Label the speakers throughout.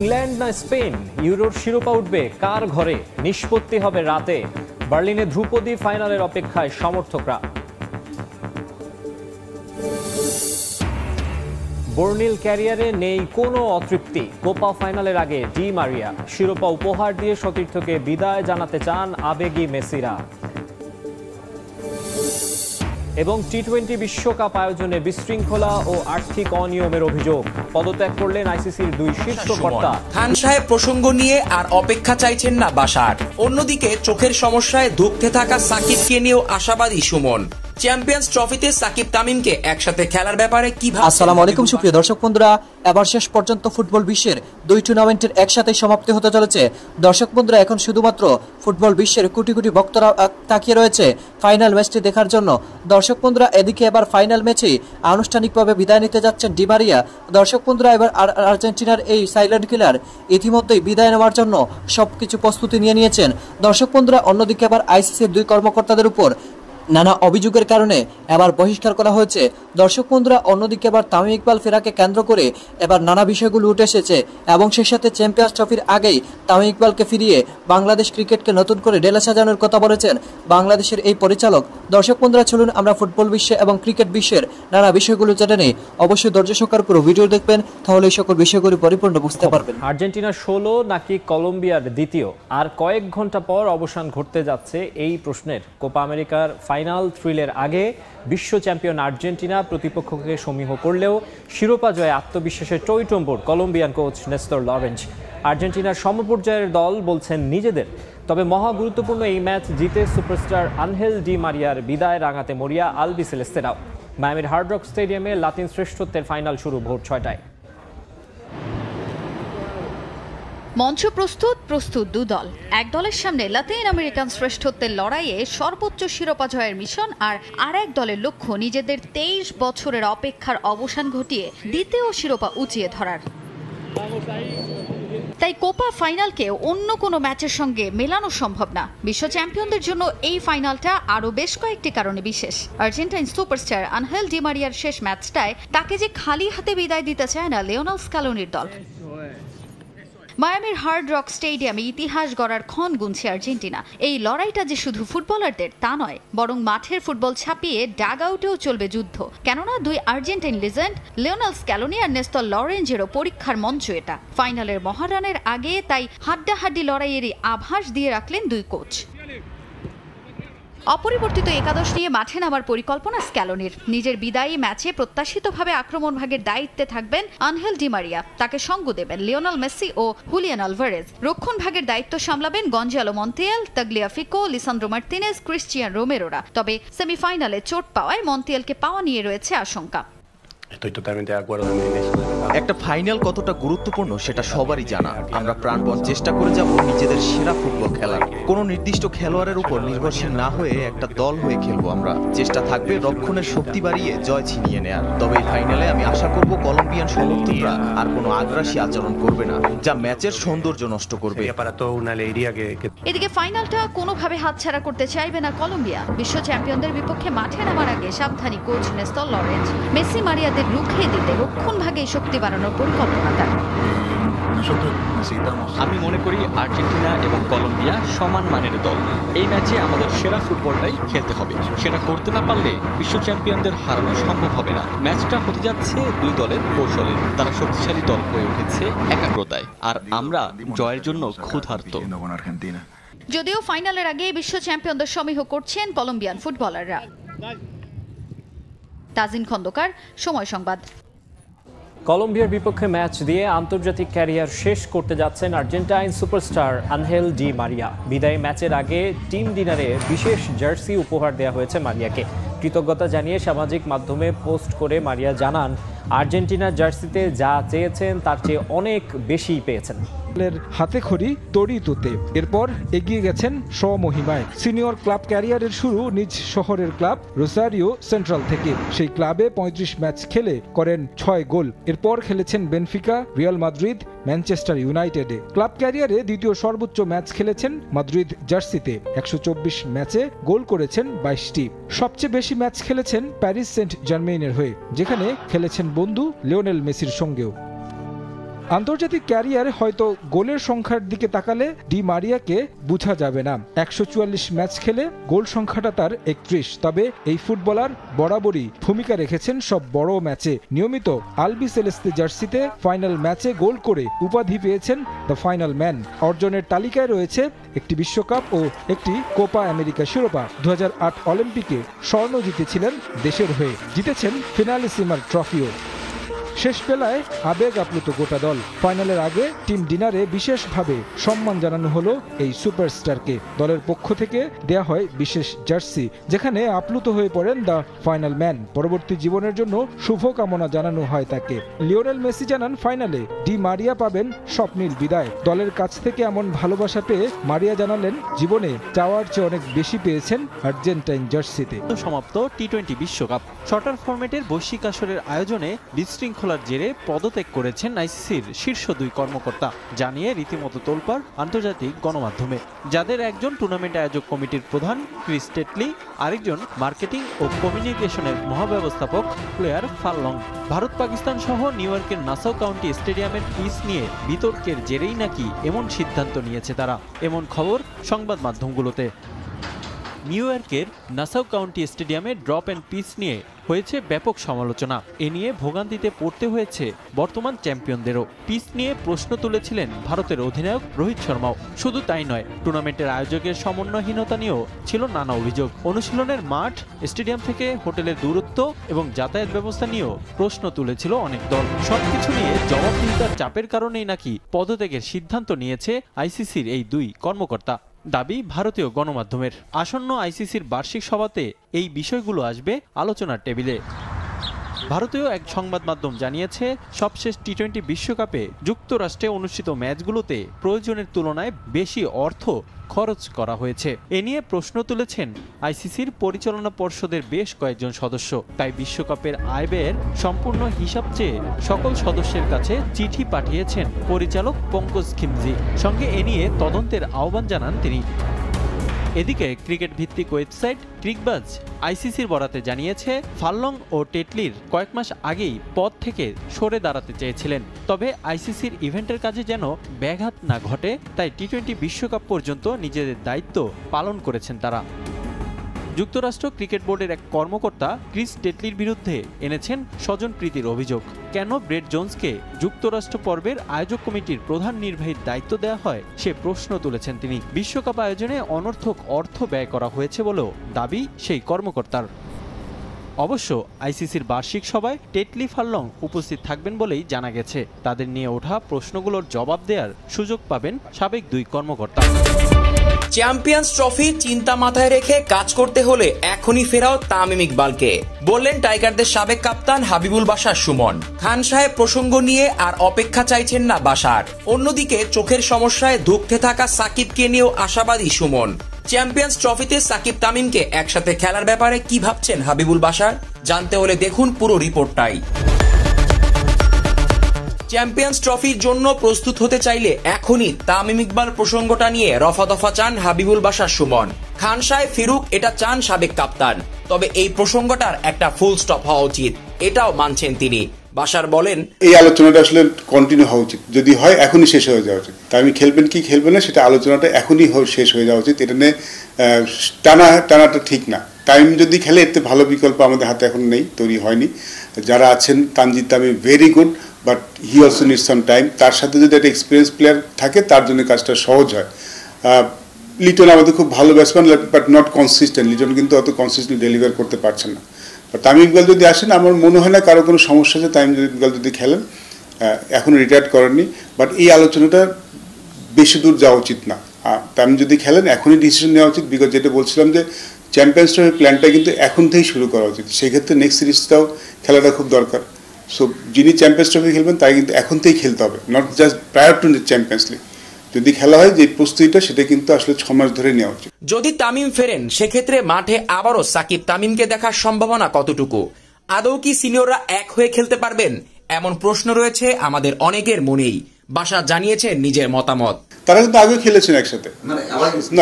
Speaker 1: England না Spain, ইউরোর শিরোপা উঠবে কার ঘরে? নিষ্পত্তি হবে রাতে। বার্লিনে ধ্রুপদী ফাইনালের অপেক্ষায় সমর্থকরা। বর্ণিল ক্যারিয়ারে নেই কোনো অতৃপ্তি। কোপা ফাইনালের আগে ডি মারিয়া শিরোপা উপহার দিয়ে সতীর্থকে বিদায় জানাতে চান আবেগী মেসিরা। এবং টি-20 বিশ্বকাপ আয়োজনে বিশৃঙ্খলা ও আর্থিক অনিয়মের অভিযোগ। পদত্যাগ করলেন আইসিসির দুই শীর্ষ কর্তা।
Speaker 2: খান সাহেব প্রসঙ্গ নিয়ে আর অপেক্ষা চাইছেন না বাশার। অন্যদিকে চোখের সমস্যায় ধুঁকতে থাকা সাকিবকে নিয়েও আশাবাদী সুমন। চ্যাম্পিয়ন্স ট্রফিতে সাকিব তামিমকে একসাথে খেলার ব্যাপারে কি ভাবছেন?
Speaker 3: আসসালামু আলাইকুম সুপ্রিয় দর্শক বন্ধুরা, এবার শেষ পর্যন্ত ফুটবল বিশ্বের দুই টুর্নামেন্টের একসাথে সমাপ্তি হতে চলেছে। দর্শক বন্ধুরা, এখন শুধুমাত্র ফুটবল বিশ্বের কোটি কোটি ভক্তরা তাকিয়ে রয়েছে ফাইনাল ম্যাচটি দেখার জন্য। দর্শক বন্ধুরা, এদিকে এবার ফাইনাল ম্যাচে আনুষ্ঠানিকভাবে বিদায় নিতে যাচ্ছেন ডি মারিয়া। দর্শক বন্ধুরা, এবার আর্জেন্টিনার এই সাইলেন্ট কিলার ইতিমধ্যেই বিদায় নেওয়ার জন্য সবকিছু প্রস্তুতি নিয়ে নিয়েছেন। দর্শক বন্ধুরা, অন্যদিকে এবার আইসিসির দুই কর্মকর্তাদের উপর নানা অভিযোগের কারণে এবার বহিষ্কার করা হয়েছে। দর্শক বন্ধুরা, অন্যদিকে এবার তামিম ইকবাল ফেরাকে কেন্দ্র করে এবার নানা বিষয়গুলো উঠে এসেছে এবং সেই সাথে চ্যাম্পিয়ন্স ট্রফির আগেই তামিম ইকবালকে ফিরিয়ে বাংলাদেশ ক্রিকেটকে নতুন করে ডেলা সাজানোর কথা বলেছেন বাংলাদেশের এই পরিচালক। দর্শক বন্ধুরা, চলুন আমরা ফুটবল বিশ্বে এবং ক্রিকেট বিশ্বের নানা বিষয়গুলো জেনে নেই। অবশ্যই ধৈর্য সহকারে পুরো ভিডিও দেখবেন, তাহলে এই সকল বিষয়গুলি পরিপূর্ণ বুঝতে পারবেন।
Speaker 1: আর্জেন্টিনা 16 নাকি কলম্বিয়ার দ্বিতীয়? আর কয়েক ঘন্টা পর অবসান ঘটতে যাচ্ছে এই প্রশ্নের। কোপা আমেরিকার ফাইনাল থ্রিলের আগে বিশ্ব চ্যাম্পিয়ন আর্জেন্টিনা প্রতিপক্ষকে সমীহ করলেও শিরোপা জয়ে আত্মবিশ্বাসে টইটম্বুর কলম্বিয়ান কোচ নেস্তর লরেঞ্জ। আর্জেন্টিনার সমপর্যায়ের দল বলছেন নিজেদের। তবে মহা গুরুত্বপূর্ণ এই ম্যাচ জিতে সুপারস্টার আনহেল ডি মারিয়ার বিদায় রাঙাতে মরিয়া আলবিসেলেস্তেরাও। মায়ামির হার্ড রক স্টেডিয়ামে লাতিন শ্রেষ্ঠত্বের ফাইনাল শুরু ভোর 6টায়।
Speaker 4: মঞ্চ প্রস্তুত দু দল। এক দলের সামনে লাতিন আমেরিকান শ্রেষ্ঠত্বের লড়াইয়ে সর্বোচ্চ শিরোপা জয়ের মিশন, আর এক দলের লক্ষ্য নিজেদের 23 বছরের অপেক্ষার অবসান ঘটিয়ে দ্বিতীয় শিরোপা উঁচিয়ে ধরার। তাই কোপা ফাইনালকে অন্য কোনো ম্যাচের সঙ্গে মেলানো সম্ভব না। বিশ্ব চ্যাম্পিয়নদের জন্য এই ফাইনালটা আরও বেশ কয়েকটি কারণে বিশেষ। আর্জেন্টাইন সুপারস্টার আনহেল ডি মারিয়ার শেষ ম্যাচটায় তাকে যে খালি হাতে বিদায় দিতে চায় না লিওনেল স্ক্যালোনির দল। মায়ামির হার্ড রক স্টেডিয়ামে ইতিহাস গড়ার ক্ষণ গুনছে আর্জেন্টিনা। এই লড়াইটা যে শুধু ফুটবলারদের তা নয়, বরং মাঠের ফুটবল ছাপিয়ে ডাগ আউটেও চলবে যুদ্ধ। কেননা দুই আর্জেন্টাইন লিজেন্ড লিওনেল স্ক্যালোনি আর নেস্তর লরেঞ্জেরও পরীক্ষার মঞ্চ এটা। ফাইনালের মহারানের আগে তাই হাড্ডাহাড্ডি লড়াইয়েরই আভাস দিয়ে রাখলেন দুই কোচ। অপরিবর্তিত একাদশ নিয়ে মাঠে নামার পরিকল্পনা স্ক্যালোনির। নিজের বিদায়ী ম্যাচে প্রত্যাশিতভাবে আক্রমণ ভাগের দায়িত্বে থাকবেন আনহেল ডি মারিয়া। তাকে সঙ্গ দেবেন লিওনেল মেসি ও হুলিয়ান আলভারেজ। রক্ষণ ভাগের দায়িত্ব সামলাবেন Gonzalo Montiel, Tagliafico, Lisandro Martinez, Cristian রোমেরোরা। তবে সেমিফাইনালে চোট পাওয়ায় মন্টিয়েলকে পাওয়া নিয়ে রয়েছে আশঙ্কা।
Speaker 5: একটা ফাইনাল কতটা গুরুত্বপূর্ণ সেটা সবারই জানা। আমরা প্রাণপণ চেষ্টা করে যাব নিজেদের সেরা ফুটবল খেলার। কোনো নির্দিষ্ট খেলোয়াড়ের উপর নির্ভরশীল না হয়ে একটা দল হয়ে খেলবো আমরা। চেষ্টা থাকবে রক্ষণের শক্তি বাড়িয়ে জয় ছিনিয়ে নেয়ার। তবে এই ফাইনালে আমি আশা করব কলম্বিয়ান সমর্থকরা আর কোনো আগ্রাসী আচরণ করবে না, যা ম্যাচের সৌন্দর্য নষ্ট করবে।
Speaker 4: এদিকে ফাইনালটা কোনোভাবে হাতছাড়া করতে চাইবে না কলম্বিয়া। বিশ্ব চ্যাম্পিয়নদের বিপক্ষে মাঠে নামার আগে সাবধানী কোচ নেস্তর লরেঞ্জ। মেসি মারিয়াদের রুখে দিতে রক্ষণ ভাগে শক্তি বাড়ানোর পরিকল্পনা তার।
Speaker 6: আমি মনে করি আর্জেন্টিনা এবং কলম্বিয়া সমান মানের দল। এই ম্যাচে আমাদের সেরা ফুটবলটাই খেলতে হবে। সেটা করতে না পারলে বিশ্ব চ্যাম্পিয়নদের হারানো সম্ভব হবে না। ম্যাচটা হতে যাচ্ছে দুই দলের কৌশলের। তারা শক্তিশালী দল হয়ে উঠেছে একাগ্রতায়, আর আমরা জয়ের জন্য ক্ষুধার্ত।
Speaker 4: যদিও ফাইনালের আগে বিশ্ব চ্যাম্পিয়নদের সমীহ করছেন কলম্বিয়ান ফুটবলাররা। তাজিন খন্দকার, সময় সংবাদ।
Speaker 1: কলম্বিয়ার বিপক্ষে ম্যাচ দিয়ে আন্তর্জাতিক ক্যারিয়ার শেষ করতে যাচ্ছেন Argentine superstar Angel Di Maria. বিদায়ী ম্যাচের আগে টিম ডিনারে বিশেষ জার্সি উপহার দেওয়া হয়েছে মারিয়াকে। কৃতজ্ঞতা জানিয়ে সামাজিক মাধ্যমে পোস্ট করে মারিয়া জানান, আর্জেন্টিনার জার্সিতে যা চেয়েছেন তার চেয়ে অনেক বেশি পেয়েছেন।
Speaker 7: হাতে খড়ি তড়ি তুতে এরপর এগিয়ে গেছেন স্বমহিমায়। সিনিয়র ক্লাব ক্যারিয়ারের শুরু নিজ শহরের ক্লাব রোসারিও সেন্ট্রাল থেকে। সেই ক্লাবে 35 ম্যাচ খেলে করেন 6 গোল। এরপর খেলেছেন বেনফিকা, রিয়াল মাদ্রিদ, ম্যানচেস্টার ইউনাইটেডে। ক্লাব ক্যারিয়ারে দ্বিতীয় সর্বোচ্চ ম্যাচ খেলেছেন মাদ্রিদ জার্সিতে। 124 ম্যাচে গোল করেছেন 22টি। সবচেয়ে বেশি ম্যাচ খেলেছেন প্যারিস সেন্ট জার্মেইনের হয়ে, যেখানে খেলেছেন বন্ধু লিওনেল মেসির সঙ্গেও। আন্তর্জাতিক ক্যারিয়ারে হয়তো গোলের সংখ্যার দিকে তাকালে ডি মারিয়াকে বোঝা যাবে না। 144 ম্যাচ খেলে গোল সংখ্যাটা তার 31। তবে এই ফুটবলার বরাবরই ভূমিকা রেখেছেন সব বড় ম্যাচে। নিয়মিত আলবি সেলেস্তে জার্সিতে ফাইনাল ম্যাচে গোল করে উপাধি পেয়েছেন দ্য ফাইনাল ম্যান। অর্জনের তালিকায় রয়েছে একটি বিশ্বকাপ ও একটি কোপা আমেরিকা শিরোপা। 2008 অলিম্পিকে স্বর্ণ জিতেছিলেন দেশের হয়ে, জিতেছেন ফিনালিসিমার ট্রফিও। শেষ বেলায় আবেগ আপ্লুত গোটা দল। ফাইনালের আগে টিম ডিনারে বিশেষভাবে সম্মান জানানো হলো এই সুপারস্টারকে। দলের পক্ষ থেকে দেয়া হয় বিশেষ জার্সি, যেখানে আপ্লুত হয়ে পড়েন দ্য ফাইনাল ম্যান। পরবর্তী জীবনের জন্য শুভকামনা জানানো হয় তাকে। লিওনেল মেসি জানান, ফাইনালে ডি মারিয়া পাবেন স্বপ্নীল বিদায়। দলের কাছ থেকে এমন ভালোবাসা পেয়ে মারিয়া জানালেন, জীবনে চাওয়ার চেয়ে অনেক বেশি পেয়েছেন আর্জেন্টাইন জার্সিতে।
Speaker 6: সমাপ্ত টি-20 বিশ্বকাপ। শর্টার ফরম্যাটের বৈশ্বিক আসরের আয়োজনে বিশৃঙ্খলার জেরে পদত্যাগ করেছেন আইসিসির শীর্ষ 2 কর্মকর্তা, জানিয়ে রীতিমতো তোলপাড় আন্তর্জাতিক গণমাধ্যমে। যাদের একজন টুর্নামেন্ট আয়োজক কমিটির প্রধান ক্রিস টেটলি, আরেকজন মার্কেটিং ও কমিউনিকেশনের মহাব্যবস্থাপক ক্লেয়ার ফারলং। ভারত পাকিস্তান সহ নিউ ইয়র্কের নাসাউ কাউন্টি স্টেডিয়ামের পিচ নিয়ে বিতর্কের জেরেই নাকি এমন সিদ্ধান্ত নিয়েছে তারা, এমন খবর সংবাদ মাধ্যমগুলোতে। নিউ ইয়র্কের নাসাউ কাউন্টি স্টেডিয়ামে ড্রপ অ্যান্ড পিচ নিয়ে হয়েছে ব্যাপক সমালোচনা। এ নিয়ে ভোগান্তিতে পড়তে হয়েছে বর্তমান চ্যাম্পিয়নদেরও। পিচ নিয়ে প্রশ্ন তুলেছিলেন ভারতের অধিনায়ক রোহিত শর্মাও। শুধু তাই নয়, টুর্নামেন্টের আয়োজকের সমন্বয়হীনতা নিয়েও ছিল নানা অভিযোগ। অনুশীলনের মাঠ, স্টেডিয়াম থেকে হোটেলের দূরত্ব এবং যাতায়াত ব্যবস্থা নিয়েও প্রশ্ন তুলেছিল অনেক দল। সবকিছু নিয়ে জবাবদিহিতার চাপের কারণেই নাকি পদত্যাগের সিদ্ধান্ত নিয়েছে আইসিসির এই 2 কর্মকর্তা, দাবি ভারতীয় গণমাধ্যমের। আসন্ন আইসিসির বার্ষিক সভাতে এই বিষয়গুলো আসবে আলোচনার টেবিলে। ভারতীয় এক সংবাদ মাধ্যম জানিয়েছে, সবশেষ টি-20 বিশ্বকাপে যুক্তরাষ্ট্রে অনুষ্ঠিত ম্যাচগুলোতে প্রয়োজনের তুলনায় বেশি অর্থ খরচ করা হয়েছে। এ নিয়ে প্রশ্ন তুলেছেন আইসিসির পরিচালনা পর্ষদের বেশ কয়েকজন সদস্য। তাই বিশ্বকাপের আয় ব্যয়ের সম্পূর্ণ হিসাব চেয়ে সকল সদস্যের কাছে চিঠি পাঠিয়েছেন পরিচালক পঙ্কজ খিমজি। সঙ্গে এ নিয়ে তদন্তের আহ্বান জানান তিনি। এদিকে ক্রিকেট ভিত্তিক ওয়েবসাইট ক্রিকবাজ আইসিসির বরাতে জানিয়েছে, ফারলং ও টেটলির কয়েক মাস আগেই পদ থেকে সরে দাঁড়াতে চেয়েছিলেন। তবে আইসিসির ইভেন্টের কাজে যেন ব্যাঘাত না ঘটে, তাই টি-20 বিশ্বকাপ পর্যন্ত নিজেদের দায়িত্ব পালন করেছেন তারা। যুক্তরাষ্ট্র ক্রিকেট বোর্ডের এক কর্মকর্তা ক্রিস টেটলির বিরুদ্ধে এনেছেন স্বজনপ্রীতির অভিযোগ। কেন ব্রেট জোন্সকে যুক্তরাষ্ট্র পর্বের আয়োজক কমিটির প্রধান নির্বাহীর দায়িত্ব দেওয়া হয় সে প্রশ্ন তুলেছেন তিনি। বিশ্বকাপ আয়োজনে অনর্থক অর্থ ব্যয় করা হয়েছে বলেও দাবি সেই কর্মকর্তার। অবশ্য আইসিসির বার্ষিক সভায় টেটলি ফারলং উপস্থিত থাকবেন বলেই জানা গেছে। তাদের নিয়ে ওঠা প্রশ্নগুলোর জবাব দেওয়ার সুযোগ পাবেন সাবেক 2 কর্মকর্তা।
Speaker 2: চ্যাম্পিয়ন্স ট্রফি চিন্তা মাথায় রেখে কাজ করতে হলে এখনই ফেরাও তামিম ইকবালকে, বললেন টাইগারদের সাবেক কাপ্তান হাবিবুল বাশার সুমন। খান সাহেব প্রসঙ্গ নিয়ে আর অপেক্ষা চাইছেন না বাশার। অন্যদিকে চোখের সমস্যায় ধুঁকতে থাকা সাকিবকে নিয়েও আশাবাদী সুমন। চ্যাম্পিয়ন্স ট্রফিতে সাকিব তামিমকে একসাথে খেলার ব্যাপারে কি ভাবছেন হাবিবুল বাশার, জানতে হলে দেখুন পুরো রিপোর্টটাই। চ্যাম্পিয়ন্স ট্রফির জন্য প্রস্তুত হতে চাইলে এখনই তামিম ইকবাল প্রসঙ্গটা নিয়ে রফাদফা চান হাবিবুল বাশার সুমন। খান সাহেব ফিরুক এটা চান সাবেক কাপ্তান, তবে এই প্রসঙ্গটার একটা ফুল স্টপ হওয়া উচিত, এটাও মানছেন তিনি। বাশার বলেন,
Speaker 8: এই আলোচনাটা আসলে কন্টিনিউ হওয়া উচিত, যদি হয় এখনই শেষ হয়ে যাওয়া উচিত। তামিম খেলবেন কি খেলবেন না সেটা আলোচনাটা এখনই শেষ হয়ে যাওয়া উচিত। এটা নিয়ে টানাটা ঠিক না। টাইম যদি খেলে এতে ভালো বিকল্প আমাদের হাতে এখন নেই, তৈরি হয়নি। যারা আছেন Tanzid Tamim very good, but he also need some time. তার সাথে যদি একটা এক্সপিরিয়েন্স প্লেয়ার থাকে তার জন্য কাজটা সহজ হয়। লিটন আমাদের খুব ভালো batsman, but not consistent. Liton কিন্তু অত কনসিস্টেন্ট ডেলিভার করতে পারছেন না। তামিম ইকবাল যদি আসেন, আমার মনে হয় না কারো কোনো সমস্যা আছে তামিম ইকবাল যদি খেলেন। এখনও রিটায়ার্ড করেননি, বাট এই আলোচনাটা বেশি দূর যাওয়া উচিত না। তামিম যদি খেলেন এখনই ডিসিশন নেওয়া উচিত, বিকজ যেটা বলছিলাম যে চ্যাম্পিয়ন্স ট্রফির প্ল্যানটা কিন্তু এখন থেকেই শুরু করা উচিত। সেক্ষেত্রে নেক্সট সিরিজটাও খেলাটা খুব দরকার। সো যিনি চ্যাম্পিয়ন্স ট্রফি খেলবেন তাই কিন্তু এখন থেকেই খেলতে হবে, not just prior to champions league. যদি খেলা হয় যে প্রস্তুতিটা, সেটা কিন্তু আসলে 6 মাস ধরে নেওয়া উচিত।
Speaker 2: যদি তামিম ফেরেন সেক্ষেত্রে মাঠে আবারও সাকিব তামিমকে দেখার সম্ভাবনা কতটুকু? আদৌ কি সিনিয়ররা এক হয়ে খেলতে পারবেন? এমন প্রশ্ন রয়েছে আমাদের অনেকের মনেই। বাশার জানিয়েছেন নিজের মতামত।
Speaker 8: তারা কিন্তু আগে খেলেছেন একসাথে,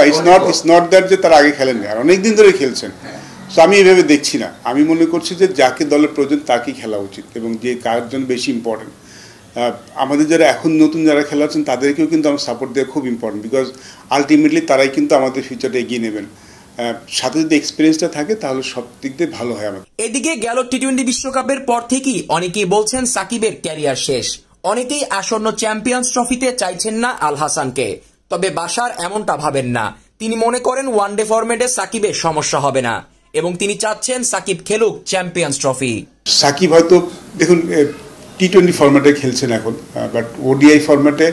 Speaker 8: ইটস নট দ্যাট যে তারা আগে খেলেননি, আর অনেকদিন ধরে খেলছেন। সো আমি এইভাবে দেখছি না। আমি মনে করছি যে যাকে দলের প্রয়োজন তাকেই খেলা উচিত, এবং যে কার জন্য বেশি ইম্পর্টেন্ট। আমাদের যারা এখন নতুন যারা খেলা আছেন তাদেরকেও কিন্তু আমার সাপোর্ট দেওয়া খুব ইম্পর্টেন্ট, বিকজ আলটিমেটলি তারাই কিন্তু আমাদের ফিউচারটা এগিয়ে নেবেন। সাথে যদি এক্সপিরিয়েন্সটা থাকে তাহলে সব দিক দিয়ে ভালো হয় আমাদের।
Speaker 2: এদিকে গেল টি-20 বিশ্বকাপের পর থেকেই অনেকেই বলছেন সাকিবের ক্যারিয়ার শেষ। অনেকেই আসন্ন চ্যাম্পিয়ন্স ট্রফিতে চাইছেন না আল হাসানকে, তবে বাশার এমনটা ভাবেন না। তিনি মনে করেন ওয়ানডে ফরম্যাটে সাকিবের সমস্যা হবে না এবং তিনি চাচ্ছেন সাকিব খেলুক চ্যাম্পিয়ন্স ট্রফি।
Speaker 8: সাকিব হয়তো দেখুন টি-20 ফরম্যাটে খেলছেন এখন, বাট ওডিআই ফরম্যাটে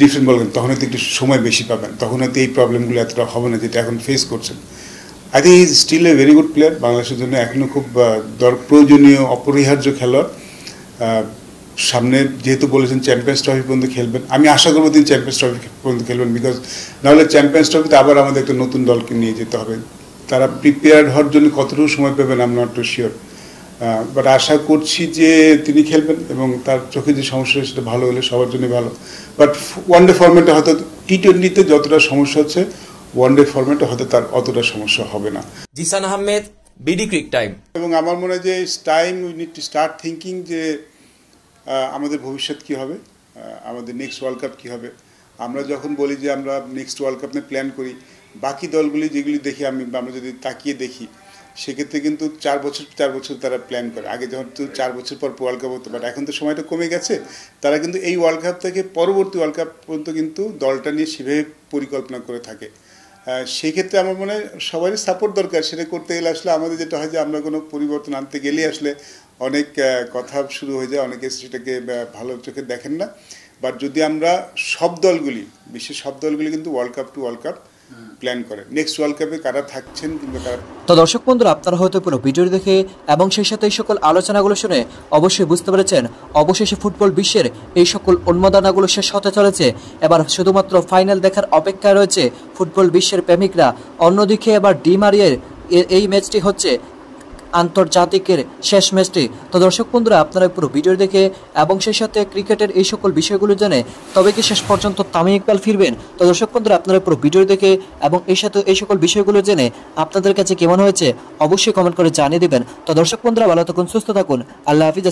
Speaker 8: ডিফারেন্ট বলবেন, তখন হয়তো একটু সময় বেশি পাবেন, তখন হয়তো এই প্রবলেমগুলো এতটা হবে না যেটা এখন ফেস করছেন। I think is still a very good player, বাংলাদেশের জন্য এখনও খুব প্রয়োজনীয় অপরিহার্য খেলোয়াড়। সামনে যেহেতু বলেছেন চ্যাম্পিয়ন্স ট্রফি পর্যন্ত খেলবেন, আমি আশা করবো তিনি চ্যাম্পিয়ন্স ট্রফি পর্যন্ত খেলবেন, বিকজ নাহলে চ্যাম্পিয়ন্স ট্রফিতে আবার আমাদের একটা নতুন দলকে নিয়ে যেতে হবে। তারা প্রিপেয়ার্ড হওয়ার জন্য কতটুকু সময় পাবেন I am not too sure, but আশা করছি যে তিনি খেলবেন এবং তার চোখে যে সমস্যা সেটা ভালো হলে সবার জন্য ভালো। বাট ওয়ানডে ফরম্যাটে হয়তো টি-20তে যতটা সমস্যা হচ্ছে ওয়ানডে ফরম্যাটে হয়তো তার অতটা সমস্যা হবে না।
Speaker 2: Zeeshan Ahmed, BD Cric Time.
Speaker 8: এবং আমার মনে হয় যে time we need to start thinking যে আমাদের ভবিষ্যৎ কী হবে, আমাদের নেক্সট ওয়ার্ল্ড কাপ কী হবে। আমরা যখন বলি যে আমরা নেক্সট ওয়ার্ল্ড কাপ নিয়ে প্ল্যান করি, বাকি দলগুলি যেগুলি দেখি আমরা যদি তাকিয়ে দেখি সেক্ষেত্রে কিন্তু 4 বছর তারা প্ল্যান করে। আগে যখন 4 বছর পর ওয়ার্ল্ড কাপ হতো, বাট এখন তো সময়টা কমে গেছে। তারা কিন্তু এই ওয়ার্ল্ড কাপ থেকে পরবর্তী ওয়ার্ল্ড কাপ পর্যন্ত কিন্তু দলটা নিয়ে সেভাবে পরিকল্পনা করে থাকে। সেই ক্ষেত্রে আমার মনে হয় সবারই সাপোর্ট দরকার। সেটা করতে গেলে আসলে আমাদের যেটা হয় যে আমরা কোনো পরিবর্তন আনতে গেলে আসলে অনেক কথা শুরু হয়ে যায়, অনেকে সেটাকে ভালো চোখে দেখেন না। বাট যদি আমরা সব দলগুলি, বিশ্বের সব দলগুলি কিন্তু world cup to world cup plan করে, নেক্সট ওয়ার্ল্ড কাপে কারা থাকছেন কিংবা কারা।
Speaker 3: তো দর্শক বন্ধুরা, আপনারা হয়তো পুরো ভিডিও দেখে এবং সেই সাথে এই সকল আলোচনাগুলো শুনে অবশ্যই বুঝতে পেরেছেন অবশেষে ফুটবল বিশ্বের এই সকল উন্মাদনাগুলো শেষ হতে চলেছে। এবার শুধুমাত্র ফাইনাল দেখার অপেক্ষায় রয়েছে ফুটবল বিশ্বের প্রেমিকরা। অন্যদিকে এবার ডি মারিয়ার এই ম্যাচটি হচ্ছে আন্তর্জাতিকের শেষ ম্যাচটি। তো দর্শক বন্ধুরা, আপনারা পুরো ভিডিও দেখে এবং সেই সাথে ক্রিকেটের এই সকল বিষয়গুলো জেনে তবে কি শেষ পর্যন্ত তামিম ইকবাল ফিরবেন? তো দর্শক বন্ধুরা, আপনারা পুরো ভিডিও দেখে এবং এই সাথে এই সকল বিষয়গুলো জেনে আপনাদের কাছে কেমন হয়েছে অবশ্যই কমেন্ট করে জানিয়ে দিবেন। তো দর্শক বন্ধুরা, ভালো থাকুন, সুস্থ থাকুন, আল্লাহ হাফিজ।